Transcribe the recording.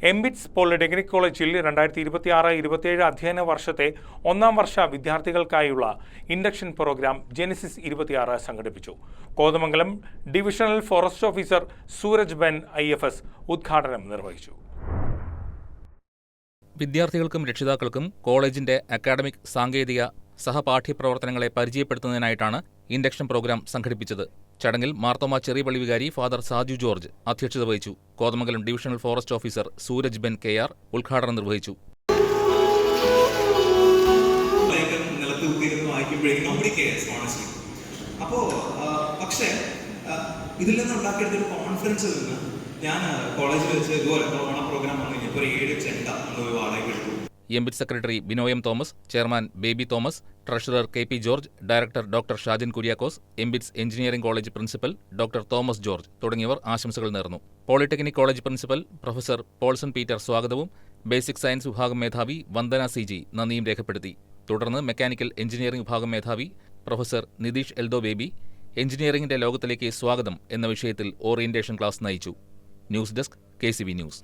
MBITS polytechnic കോളേജിൽ 2026-27 അധ്യയന വർഷത്തെ ഒന്നാം വർഷ വിദ്യാർത്ഥികൾക്കായുള്ള ഇൻഡക്ഷൻ പ്രോഗ്രാം ജെനസിസ് 26 സംഘടിപ്പിച്ചു. Kothamangalam divisional forest officer Sooraj Ben IFS ഉദ്ഘാടനം നിർവഹിച്ചു. വിദ്യാർത്ഥികൾക്കും രക്ഷിതാക്കൾക്കും കോളേജിന്റെ അക്കാഡമിക്, സാങ്കേതിക, സഹപാഠ്യപ്രവർത്തനങ്ങളെ പരിചയപ്പെടുത്തുന്നതിനായിട്ടാണ് ഇൻഡക്ഷൻ പ്രോഗ്രാം സംഘടിപ്പിച്ചത്. ചടങ്ങിൽ മാർത്തോമ ചെറിയ പള്ളി വികാരി ഫാദർ സാജു ജോർജ് അധ്യക്ഷത വഹിച്ചു. Kothamangalam divisional forest officer Sooraj Ben KR ഉദ്ഘാടനം നിർവഹിച്ചു. പക്ഷേ ഇതിൽ നിന്ന് ഉണ്ടാക്കിയെടുത്തൊരു കോൺഫറൻസിൽ നിന്ന് ഞാൻ കോളേജിൽ വെച്ച് ഇതുപോലെ പ്രോഗ്രാം വന്നു കഴിഞ്ഞപ്പോൾ 7 ചെണ്ട നമ്മൾ വാടകയ്ക്ക് എടുത്തു. MBIT secretary Binoy M. Thomas, chairman Baby Thomas, treasurer KP George, director doctor Shajin Kuriakose, MBITS engineering college principal doctor Thomas George തുടങ്ങിയവർ ആശംസകൾ നേർന്നു. Polytechnic college principal professor Paulson Peter സ്വാഗതവും ബേസിക് സയൻസ് വിഭാഗം മേധാവി വന്ദന CG നന്ദിയും രേഖപ്പെടുത്തി. തുടർന്ന് മെക്കാനിക്കൽ എഞ്ചിനീയറിംഗ് വിഭാഗം മേധാവി പ്രൊഫസർ നിതീഷ് എൽദോ ബേബി എഞ്ചിനീയറിംഗിന്റെ ലോകത്തിലേക്ക് സ്വാഗതം എന്ന വിഷയത്തിൽ ഓറിയന്റേഷൻ ക്ലാസ് നയിച്ചു. News desk KCB news.